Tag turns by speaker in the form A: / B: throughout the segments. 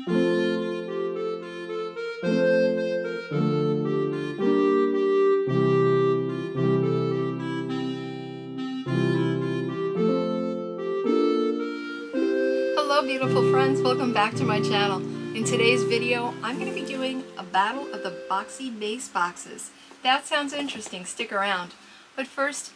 A: Hello beautiful friends, welcome back to my channel. In today's video, I'm going to be doing a battle of the Boxy Base boxes. That sounds interesting, stick around. But first,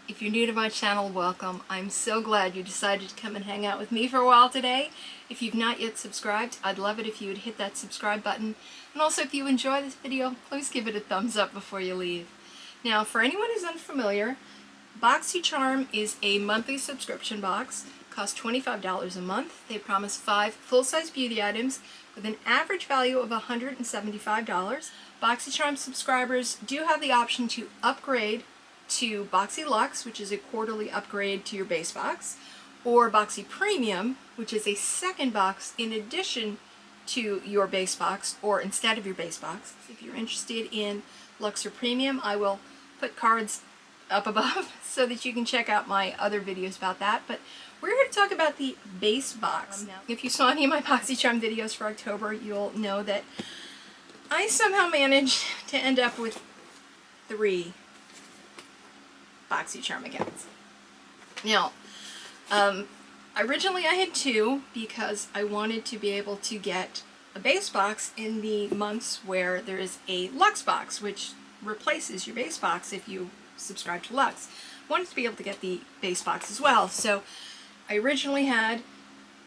A: if you're new to my channel, welcome. I'm so glad you decided to come and hang out with me for a while today. If you've not yet subscribed, I'd love it if you would hit that subscribe button. And also if you enjoy this video, please give it a thumbs up before you leave. Now, for anyone who's unfamiliar, BoxyCharm is a monthly subscription box. Cost $25 a month. They promise 5 full-size beauty items with an average value of $175. BoxyCharm subscribers do have the option to upgrade to Boxy Luxe, which is a quarterly upgrade to your base box, or Boxy Premium, which is a second box in addition to your base box or instead of your base box. If you're interested in Luxe or Premium, I will put cards up above so that you can check out my other videos about that. But we're here to talk about the base box. If you saw any of my BoxyCharm videos for October, you'll know that I somehow managed to end up with 3 BoxyCharm accounts. Now, originally I had 2 because I wanted to be able to get a base box in the months where there is a Luxe box, which replaces your base box if you subscribe to Luxe. I wanted to be able to get the base box as well, so I originally had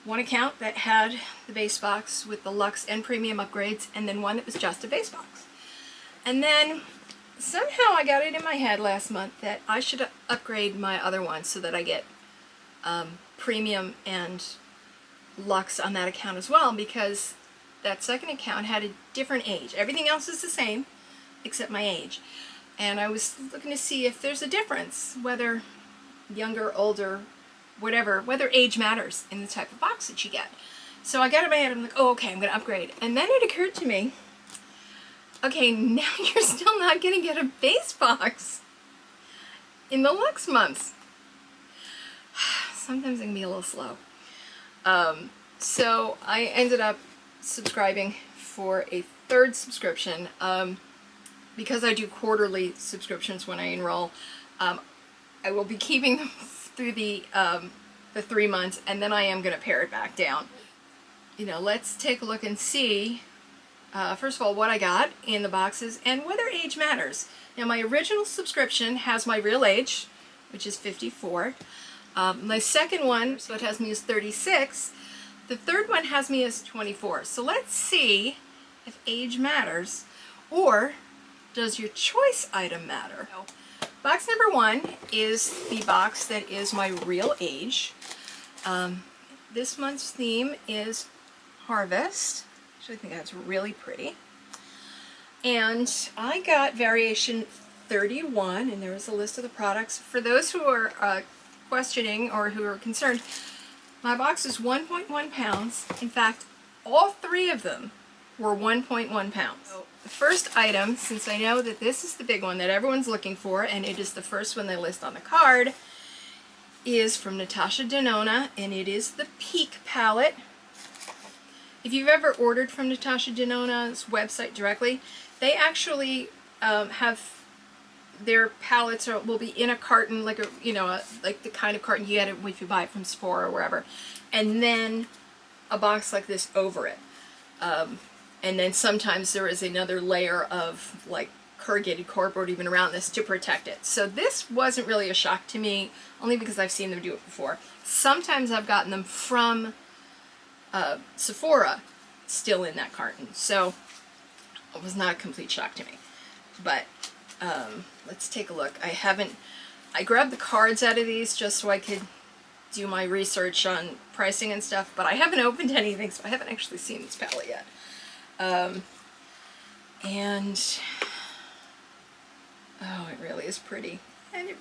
A: one account that had the base box with the Luxe and Premium upgrades, and then one that was just a base box. And then somehow I got it in my head last month that I should upgrade my other one so that I get Premium and Luxe on that account as well, because that second account had a different age. Everything else is the same except my age. And I was looking to see if there's a difference, whether younger, older, whatever, whether age matters in the type of box that you get. So I got it in my head, I'm like, oh, okay, I'm going to upgrade. And then it occurred to me, okay, now you're still not going to get a base box in the Luxe months. Sometimes it can be a little slow. So I ended up subscribing for a 3rd subscription. Because I do quarterly subscriptions when I enroll, I will be keeping them through the 3 months, and then I am going to pare it back down. You know, let's take a look and see, first of all, what I got in the boxes and whether age matters. Now, my original subscription has my real age, which is 54. My second one, so it has me as 36. The third one has me as 24. So let's see if age matters, or does your choice item matter? Box number 1 is the box that is my real age. This month's theme is Harvest. Actually, I think that's really pretty. And I got variation 31, and there is a list of the products. For those who are questioning or who are concerned, my box is 1.1 pounds. In fact, all 3 of them were 1.1 pounds. So the first item, since I know that this is the big one that everyone's looking for, and it is the first one they list on the card, is from Natasha Denona, and it is the Peak palette. If you've ever ordered from Natasha Denona's website directly, they actually have their palettes will be in a carton, like like the kind of carton you get if you buy it from Sephora or wherever, and then a box like this over it. And then sometimes there is another layer of like corrugated cardboard even around this to protect it. So this wasn't really a shock to me, only because I've seen them do it before. Sometimes I've gotten them from Sephora still in that carton. So it was not a complete shock to me. But let's take a look. I grabbed the cards out of these just so I could do my research on pricing and stuff, but I haven't opened anything, so I haven't actually seen this palette yet. And oh, it really is pretty. And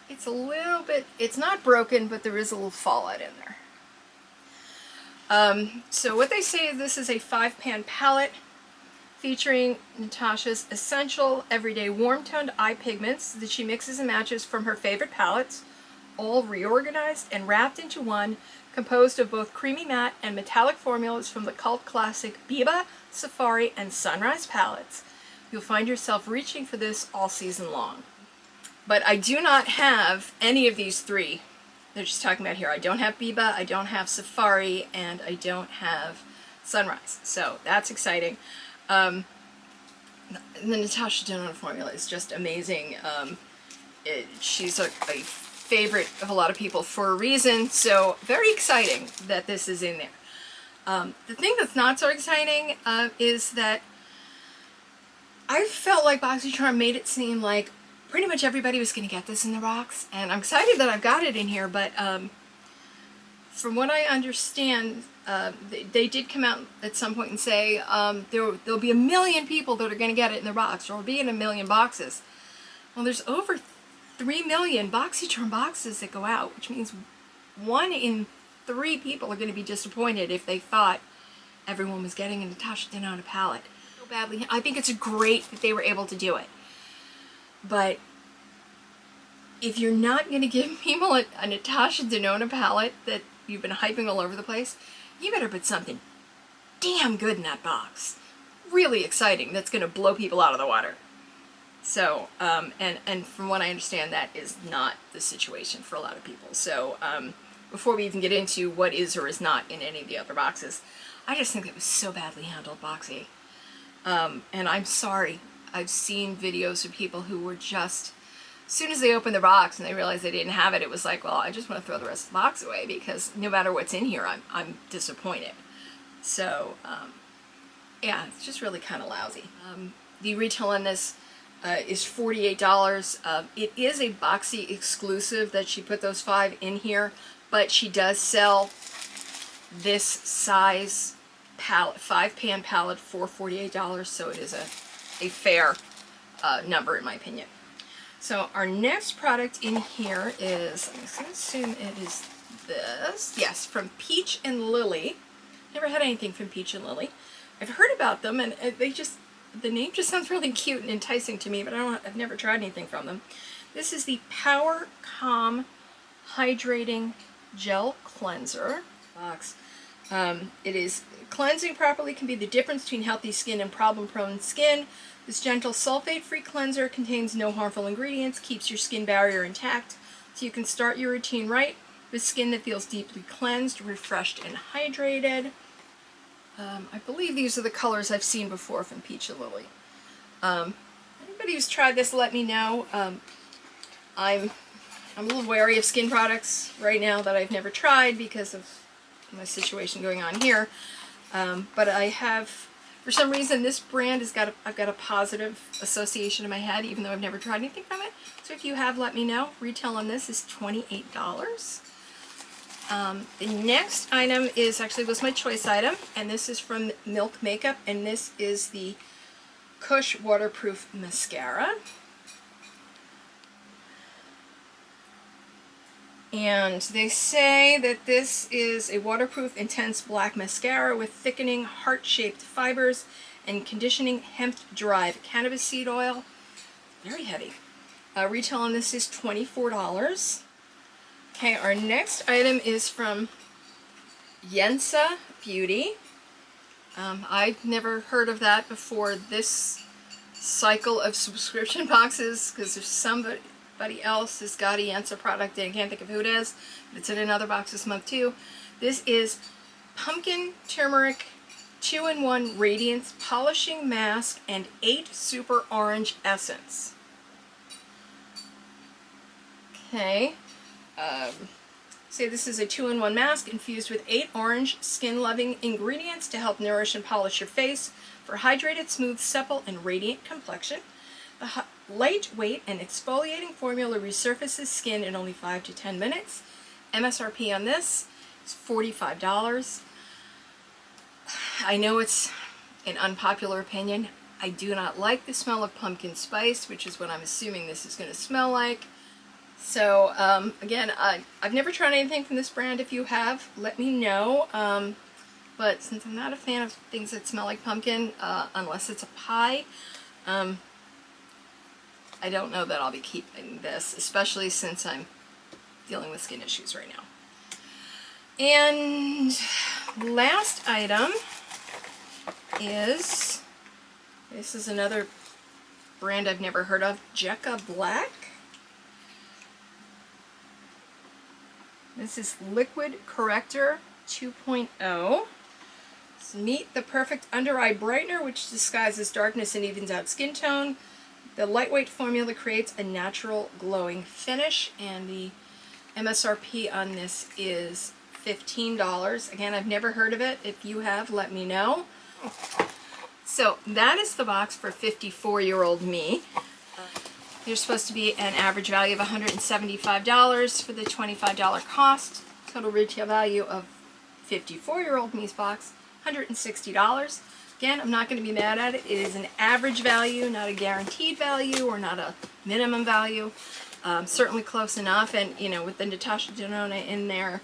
A: it's a little bit, it's not broken, but there is a little fallout in there. So what they say is this is a 5-pan palette featuring Natasha's essential everyday warm-toned eye pigments that she mixes and matches from her favorite palettes, all reorganized and wrapped into one, composed of both creamy matte and metallic formulas from the cult classic Biba, Safari, and Sunrise palettes. You'll find yourself reaching for this all season long. But I do not have any of these three they're just talking about here. I don't have Biba, I don't have Safari, and I don't have Sunrise. So that's exciting. The Natasha Denona formula is just amazing. She's a favorite of a lot of people for a reason, so very exciting that this is in there. The thing that's not so exciting is that I felt like BoxyCharm made it seem like pretty much everybody was going to get this in the box, and I'm excited that I've got it in here, but from what I understand, they did come out at some point and say there'll be 1 million people that are going to get it in their box, or it'll be in 1 million boxes. Well, there's over 3 million BoxyCharm boxes that go out, which means 1 in 3 people are going to be disappointed if they thought everyone was getting a Natasha Denona palette. So badly, I think it's great that they were able to do it. But if you're not going to give people a Natasha Denona palette that you've been hyping all over the place, you better put something damn good in that box. Really exciting. That's going to blow people out of the water. So, and from what I understand, that is not the situation for a lot of people. So, before we even get into what is or is not in any of the other boxes, I just think it was so badly handled, Boxy. And I'm sorry. I've seen videos of people who were just, as soon as they opened their box and they realized they didn't have it, it was like, well, I just want to throw the rest of the box away because no matter what's in here, I'm disappointed. So, yeah, it's just really kind of lousy. The retail on this is $48. It is a Boxy exclusive that she put those 5 in here, but she does sell this size palette, 5-pan palette for $48, so it is a fair number in my opinion. So our next product in here is, I'm going to assume it is this. Yes, from Peach and Lily. Never had anything from Peach and Lily. I've heard about them, and the name just sounds really cute and enticing to me, but I've never tried anything from them. This is the Power Calm Hydrating Gel Cleanser box. It is cleansing properly can be the difference between healthy skin and problem-prone skin. This gentle sulfate-free cleanser contains no harmful ingredients, keeps your skin barrier intact, so you can start your routine right with skin that feels deeply cleansed, refreshed, and hydrated. I believe these are the colors I've seen before from Peach and Lily. Anybody who's tried this, let me know. I'm a little wary of skin products right now that I've never tried because of my situation going on here. But I have, for some reason, this brand I've got a positive association in my head, even though I've never tried anything from it. So if you have, let me know. Retail on this is $28. The next item was my choice item, and this is from Milk Makeup, and this is the Kush Waterproof Mascara. And they say that this is a waterproof, intense black mascara with thickening, heart-shaped fibers and conditioning hemp-derived cannabis seed oil. Very heavy. Retail on this is $24. Okay, our next item is from Yensa Beauty. I've never heard of that before this cycle of subscription boxes because there's somebody else has got a Yensa product and I can't think of who it is, but it's in another box this month too. This is Pumpkin Turmeric 2-in-1 Radiance Polishing Mask and 8 Super Orange Essence. Okay. Say this is a 2-in-1 mask infused with 8 orange skin-loving ingredients to help nourish and polish your face for hydrated, smooth, supple, and radiant complexion. The lightweight and exfoliating formula resurfaces skin in only 5 to 10 minutes. MSRP on this is $45. I know it's an unpopular opinion. I do not like the smell of pumpkin spice, which is what I'm assuming this is going to smell like. So, again, I've never tried anything from this brand. If you have, let me know. But since I'm not a fan of things that smell like pumpkin, unless it's a pie, I don't know that I'll be keeping this, especially since I'm dealing with skin issues right now. And last item is, this is another brand I've never heard of, Jekka Black. This is Liquid Corrector 2.0. Meet the perfect under eye brightener, which disguises darkness and evens out skin tone. The lightweight formula creates a natural glowing finish, and the MSRP on this is $15. Again, I've never heard of it. If you have, let me know. So that is the box for 54-year-old me. There's supposed to be an average value of $175 for the $25 cost. Total retail value of 54-year-old me's box, $160. Again, I'm not going to be mad at it. It is an average value, not a guaranteed value or not a minimum value. Certainly close enough, and you know, with the Natasha Denona in there,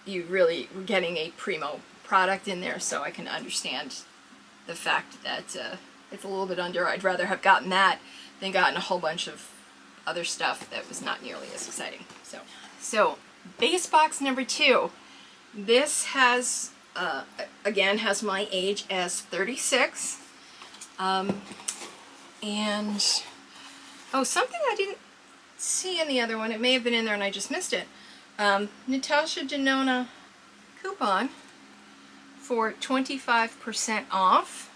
A: you really were getting a primo product in there, so I can understand the fact that it's a little bit under. I'd rather have gotten that than gotten a whole bunch of other stuff that was not nearly as exciting. So base box number 2. This has, again, has my age as 36. And, oh, something I didn't see in the other one, it may have been in there and I just missed it. Natasha Denona coupon for 25% off,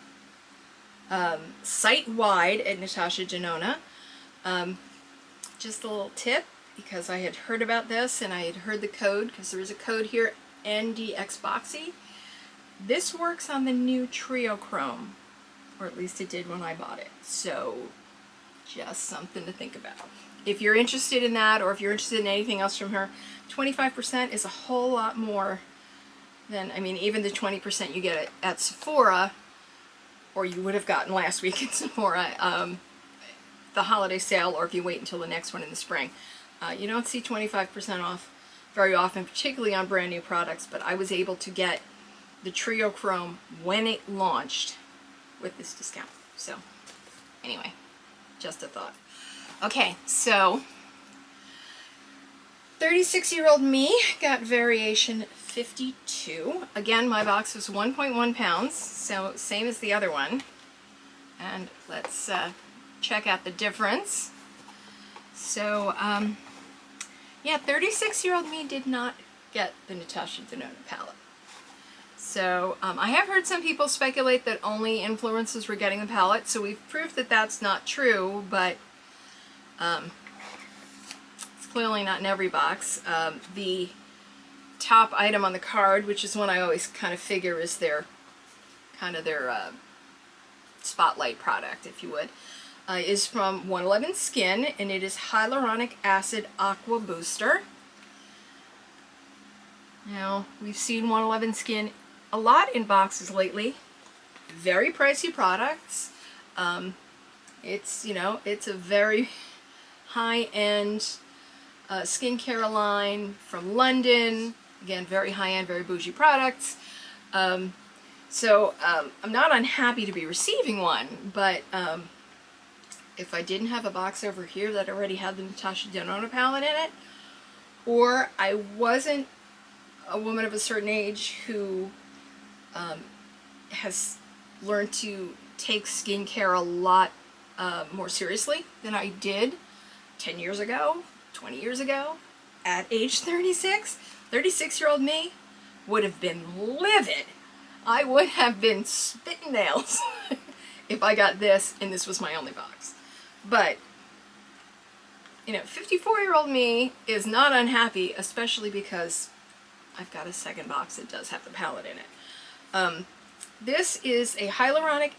A: site-wide at Natasha Denona. Just a little tip, because I had heard about this and I had heard the code, because there is a code here, NDXBoxy. This works on the new Trio Chrome, or at least it did when I bought it. So just something to think about. If you're interested in that, or if you're interested in anything else from her, 25% is a whole lot more than, I mean, even the 20% you get at Sephora, or you would have gotten last week at Sephora, the holiday sale, or if you wait until the next one in the spring. You don't see 25% off very often, particularly on brand new products, but I was able to get the Trio Chrome when it launched with this discount. So anyway, just a thought. Okay, so 36-year-old me got variation 52. Again, my box was 1.1 pounds, so same as the other one. And let's check out the difference. So, yeah, 36-year-old me did not get the Natasha Denona palette. So, I have heard some people speculate that only influencers were getting the palette, so we've proved that that's not true, but it's clearly not in every box. The top item on the card, which is one I always kind of figure is their spotlight product, if you would, is from 111 Skin, and it is Hyaluronic Acid Aqua Booster. Now, we've seen 111 Skin a lot in boxes lately. Very pricey products. It's, you know, it's a very high-end skincare line from London. Again, very high-end, very bougie products. So I'm not unhappy to be receiving one, but if I didn't have a box over here that already had the Natasha Denona palette in it, or I wasn't a woman of a certain age who has learned to take skincare a lot more seriously than I did 10 years ago, 20 years ago, at age 36, 36-year-old me would have been livid. I would have been spitting nails if I got this and this was my only box. But, you know, 54-year-old me is not unhappy, especially because I've got a second box that does have the palette in it. This is a hyaluronic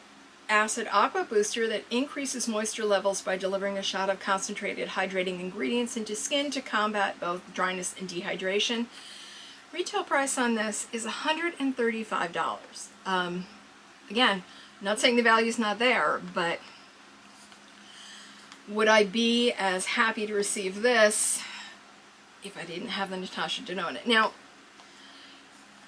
A: acid aqua booster that increases moisture levels by delivering a shot of concentrated hydrating ingredients into skin to combat both dryness and dehydration. Retail price on this is $135. Again, I'm not saying the value's not there, but would I be as happy to receive this if I didn't have the Natasha Denona? Now,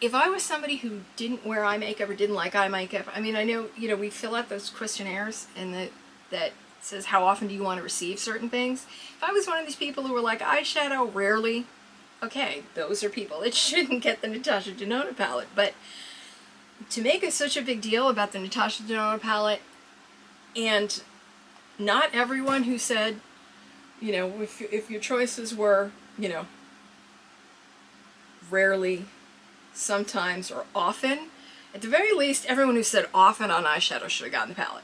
A: if I was somebody who didn't wear eye makeup or didn't like eye makeup, I mean, I know, you know, we fill out those questionnaires and that It says, how often do you want to receive certain things? If I was one of these people who were like, eyeshadow rarely, okay, those are people that shouldn't get the Natasha Denona palette. But to make such a big deal about the Natasha Denona palette, and not everyone who said, you know, if your choices were, you know, rarely, sometimes, or often, at the very least, everyone who said often on eyeshadow should have gotten the palette.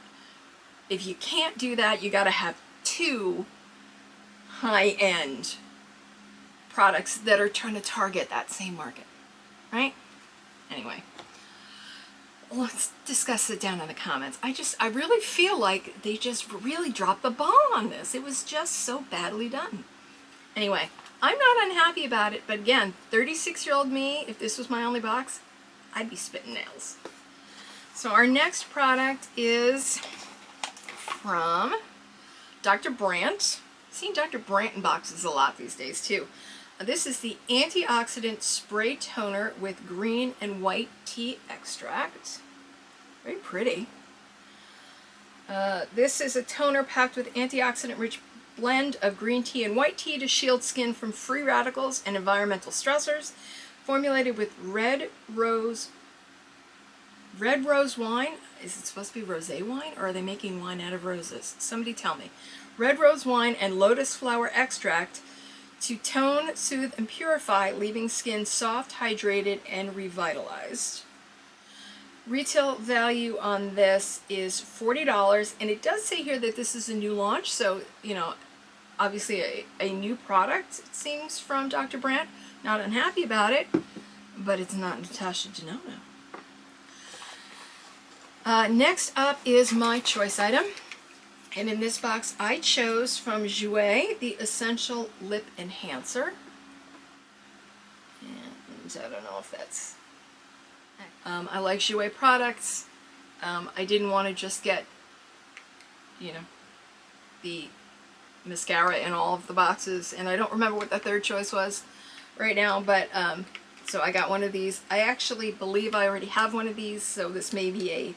A: If you can't do that, you gotta have two high-end products that are trying to target that same market, right? Anyway, let's discuss it down in the comments. I really feel like they just really dropped the ball on this. It was just so badly done. Anyway, I'm not unhappy about it, but again, 36-year-old me, if this was my only box, I'd be spitting nails. So our next product is from Dr. Brandt. I've seen Dr. Brandt in boxes a lot these days too. This is the Antioxidant Spray Toner with green and white tea extract. Very pretty. This is a toner packed with antioxidant-rich blend of green tea and white tea to shield skin from free radicals and environmental stressors. Formulated with red rose wine. Is it supposed to be rosé wine, or are they making wine out of roses? Somebody tell me. Red rose wine and lotus flower extract to tone, soothe, and purify, leaving skin soft, hydrated, and revitalized. Retail value on this is $40, and it does say here that this is a new launch, so, you know, obviously a new product, it seems, from Dr. Brandt. Not unhappy about it, but it's not Natasha Denona. Next up is my choice item, and in this box I chose from Jouer the Essential Lip Enhancer, and I don't know if that's, I like Jouer products. I didn't want to just get, you know, the mascara in all of the boxes, and I don't remember what the third choice was right now, but so I got one of these. I actually believe I already have one of these, so this may be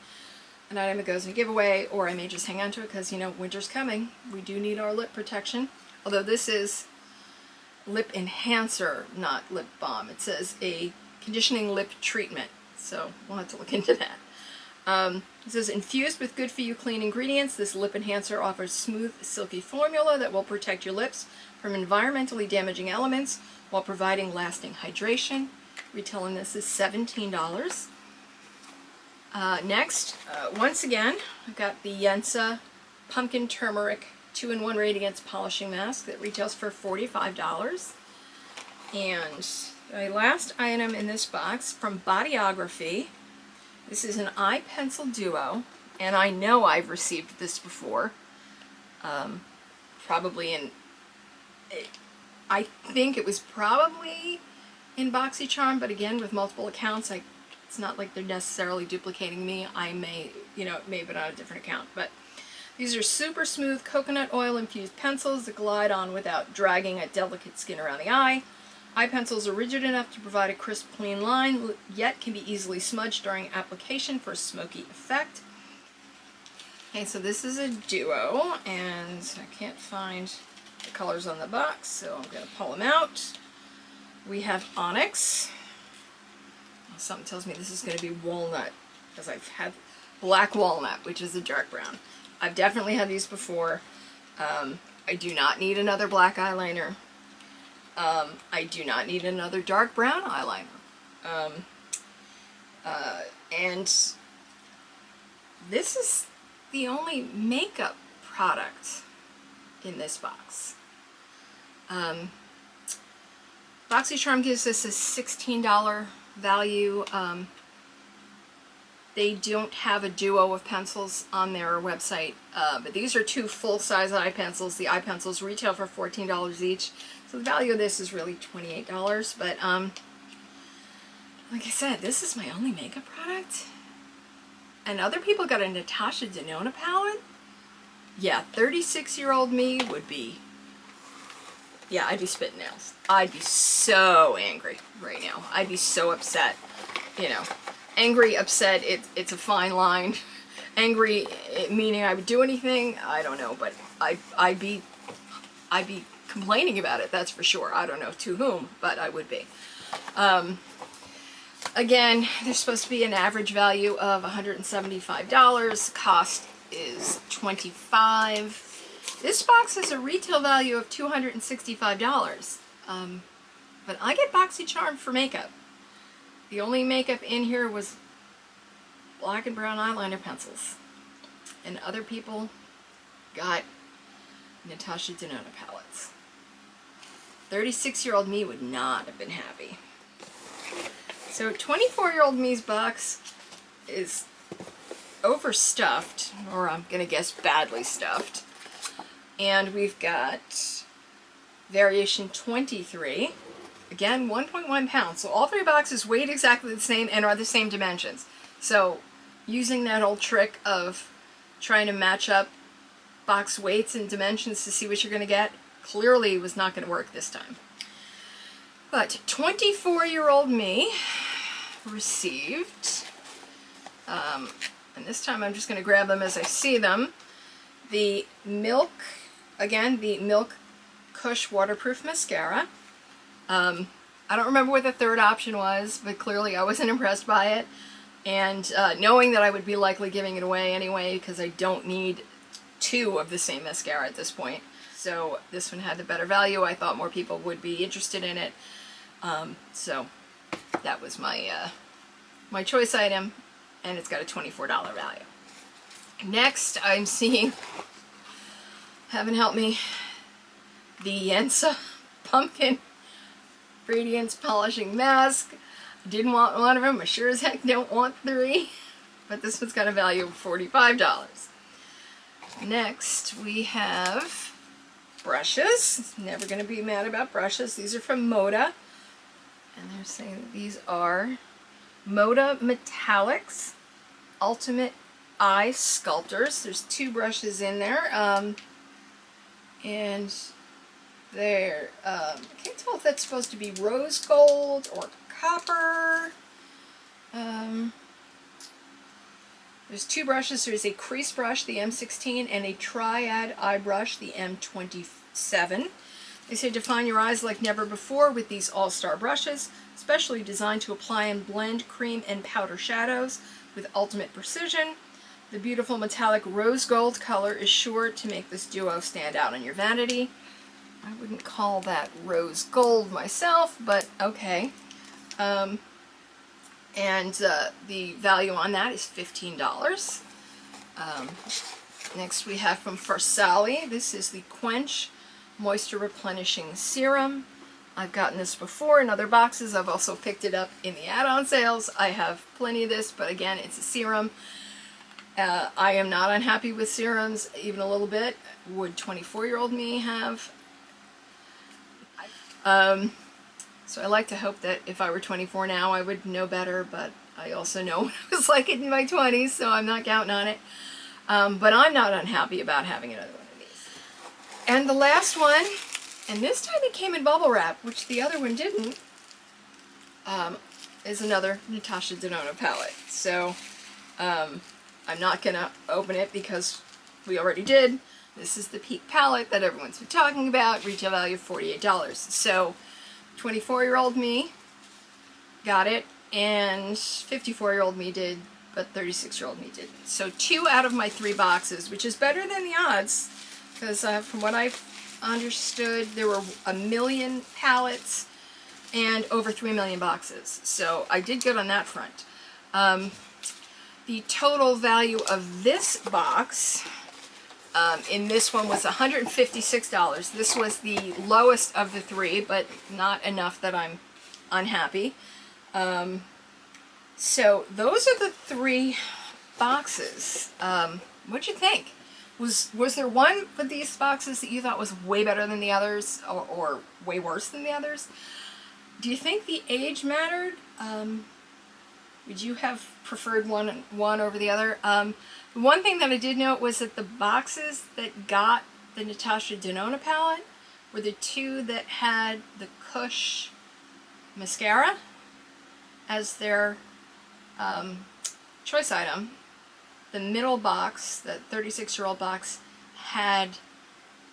A: an item that goes in a giveaway, or I may just hang on to it because, you know, winter's coming. We do need our lip protection. Although this is lip enhancer, not lip balm. It says a conditioning lip treatment, so we'll have to look into that. It says, infused with good-for-you clean ingredients, this lip enhancer offers smooth, silky formula that will protect your lips from environmentally damaging elements while providing lasting hydration. Retailing this is $17. Next, once again, I've got the Yensa Pumpkin Turmeric 2-in-1 Radiance Polishing Mask that retails for $45. And my last item in this box from Bodyography. This is an eye pencil duo, and I know I've received this before. Probably in, I think it was probably in BoxyCharm, but again, with multiple accounts, it's not like they're necessarily duplicating me. I may, you know, it may have been on a different account, but these are super smooth coconut oil infused pencils that glide on without dragging at delicate skin around the eye. Eye pencils are rigid enough to provide a crisp, clean line, yet can be easily smudged during application for a smoky effect. Okay, so this is a duo, and I can't find the colors on the box, so I'm going to pull them out. We have Onyx. Something tells me this is going to be walnut, because I've had black walnut, which is a dark brown. I've definitely had these before. I do not need another black eyeliner. I do not need another dark brown eyeliner. And this is the only makeup product in this box. BoxyCharm gives us a $16 value. They don't have a duo of pencils on their website, but these are two full-size eye pencils. The eye pencils retail for $14 each, so the value of this is really $28. But like I said, this is my only makeup product, and other people got a Natasha Denona palette. Yeah, 36-year-old me would be, yeah, I'd be spitting nails. I'd be so angry right now. I'd be so upset, you know. Angry, upset, it's a fine line. Angry, meaning I would do anything, I don't know, but I'd be complaining about it, that's for sure. I don't know to whom, but I would be. Again, there's supposed to be an average value of $175. Cost is $25. This box has a retail value of $265. But I get BoxyCharm for makeup. The only makeup in here was black and brown eyeliner pencils. And other people got Natasha Denona palettes. 36-year-old me would not have been happy. So 24-year-old me's box is overstuffed, or I'm going to guess badly stuffed. And we've got variation 23. Again, 1.1 pounds. So all three boxes weighed exactly the same and are the same dimensions. So using that old trick of trying to match up box weights and dimensions to see what you're going to get clearly was not going to work this time. But 24-year-old me received, and this time I'm just going to grab them as I see them, the Milk Kush Waterproof Mascara. I don't remember what the third option was, but clearly I wasn't impressed by it. And knowing that I would be likely giving it away anyway, because I don't need two of the same mascara at this point. So this one had the better value. I thought more people would be interested in it. So that was my my choice item, and it's got a $24 value. Next, I'm seeing, heaven help me, the Yensa Pumpkin Radiance Polishing Mask. I didn't want one of them. I sure as heck don't want three. But this one's got a value of $45. Next, we have brushes. Never going to be mad about brushes. These are from Moda. And they're saying that these are Moda Metallics Ultimate Eye Sculptors. There's two brushes in there. And they're, I can't tell if that's supposed to be rose gold or copper. There's two brushes. There's a crease brush, the M16, and a triad eye brush, the M27. They say define your eyes like never before with these all-star brushes, specially designed to apply and blend cream and powder shadows with ultimate precision. The beautiful metallic rose gold color is sure to make this duo stand out on your vanity. I wouldn't call that rose gold myself, but okay. The value on that is $15. Next we have from Farsali. This is the Quench Moisture Replenishing Serum. I've gotten this before in other boxes. I've also picked it up in the add-on sales. I have plenty of this, but again, it's a serum. I am not unhappy with serums, even a little bit. Would 24-year-old me have? So I like to hope that if I were 24 now, I would know better, but I also know what I was like in my 20s, so I'm not counting on it. But I'm not unhappy about having another one of these. And the last one, and this time it came in bubble wrap, which the other one didn't, is another Natasha Denona palette. So I'm not going to open it because we already did. This is the Peak palette that everyone's been talking about, retail value of $48. So 24-year-old me got it, and 54-year-old me did, but 36-year-old me didn't. So 2 out of my 3 boxes, which is better than the odds, because from what I've understood, there were 1 million palettes and over 3 million boxes. So I did good on that front. The total value of this box in this one was $156. This was the lowest of the 3, but not enough that I'm unhappy. So those are the 3 boxes. What'd you think? Was there one of these boxes that you thought was way better than the others, or way worse than the others? Do you think the age mattered? Would you have preferred one over the other? The one thing that I did note was that the boxes that got the Natasha Denona palette were the 2 that had the Kush mascara as their choice item. the middle box, the 36-year-old box, had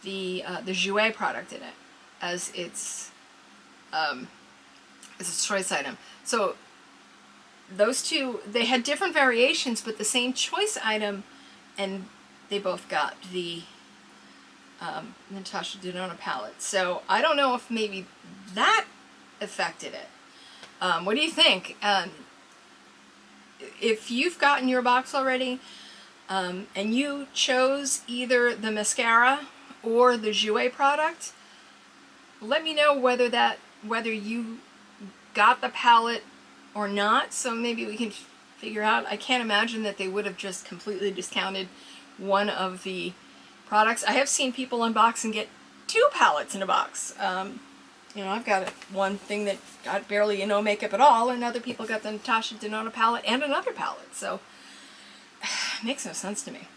A: the Jouet product in it as its choice item. So those two, they had different variations, but the same choice item, and they both got the Natasha Denona palette. So I don't know if maybe that affected it. What do you think? If you've gotten your box already, and you chose either the mascara or the Jouet product, let me know whether you got the palette or not, so maybe we can figure out. I can't imagine that they would have just completely discounted one of the products. I have seen people unbox and get 2 palettes in a box. You know, I've got one thing that got barely makeup at all, and other people got the Natasha Denona palette and another palette, so it makes no sense to me.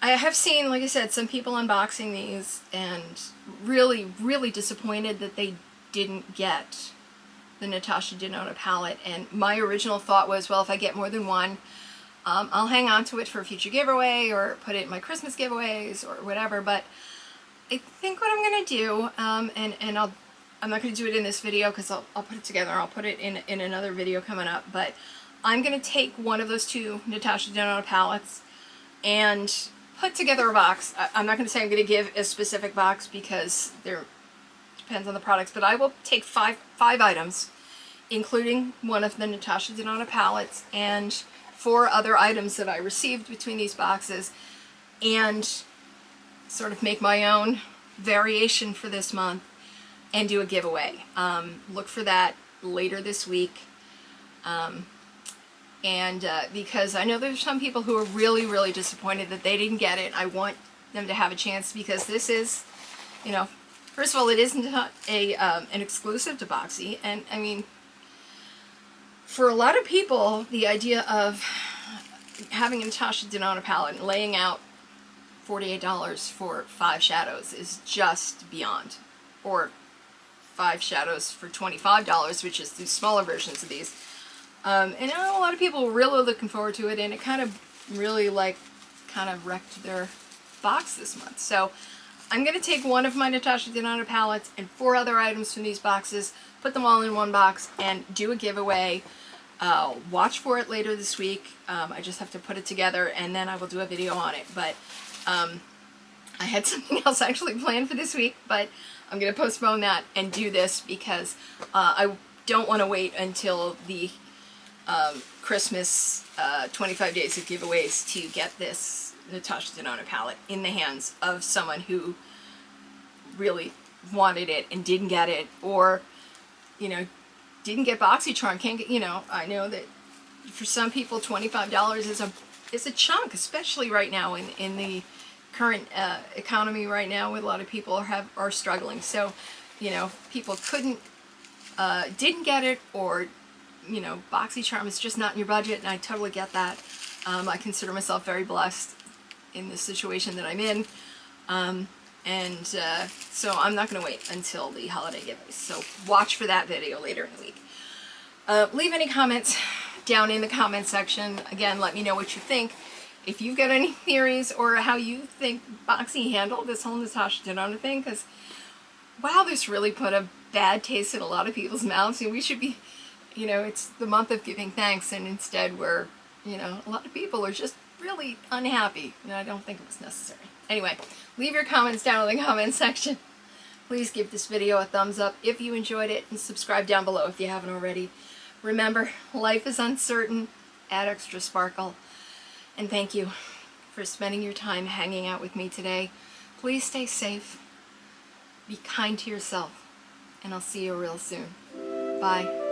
A: I have seen, like I said, some people unboxing these and really, really disappointed that they didn't get the Natasha Denona palette, and my original thought was, well, if I get more than one, I'll hang on to it for a future giveaway or put it in my Christmas giveaways or whatever. But I think what I'm going to do, and I'm not going to do it in this video because I'll put it together. I'll put it in another video coming up. But I'm going to take one of those 2 Natasha Denona palettes and put together a box. I'm not going to say I'm going to give a specific box because there depends on the products, but I will take five items, including one of the Natasha Denona palettes and 4 other items that I received between these boxes, and sort of make my own variation for this month and do a giveaway. Look for that later this week. Because I know there's some people who are really, really disappointed that they didn't get it. I want them to have a chance because this is, you know, first of all, it isn't an exclusive to Boxy, and I mean, for a lot of people, the idea of having a Natasha Denona palette and laying out $48 for 5 shadows is just beyond. Or 5 shadows for $25, which is the smaller versions of these. And I know a lot of people were really looking forward to it, and it kind of really kind of wrecked their box this month. So I'm going to take one of my Natasha Denona palettes and 4 other items from these boxes, put them all in one box, and do a giveaway. Watch for it later this week. I just have to put it together, and then I will do a video on it. But I had something else actually planned for this week, but I'm going to postpone that and do this because I don't want to wait until the Christmas 25 days of giveaways to get this Natasha Denona palette in the hands of someone who really wanted it and didn't get it, or, you know, didn't get BoxyCharm, can't get, you know, I know that for some people $25 is a chunk, especially right now in the current economy right now, with a lot of people are struggling. So, you know, people didn't get it, or, you know, BoxyCharm is just not in your budget, and I totally get that. I consider myself very blessed in the situation that I'm in, so I'm not going to wait until the holiday giveaways. So watch for that video later in the week. Leave any comments down in the comment section. Again, let me know what you think. If you've got any theories or how you think Boxy handled this whole Natasha Denona thing, because, wow, this really put a bad taste in a lot of people's mouths, and we should be, you know, it's the month of giving thanks, and instead we're, you know, a lot of people are just really unhappy, and I don't think it was necessary. Anyway, leave your comments down in the comment section. Please give this video a thumbs up if you enjoyed it, and subscribe down below if you haven't already. Remember, life is uncertain. Add extra sparkle. And thank you for spending your time hanging out with me today. Please stay safe. Be kind to yourself. And I'll see you real soon. Bye.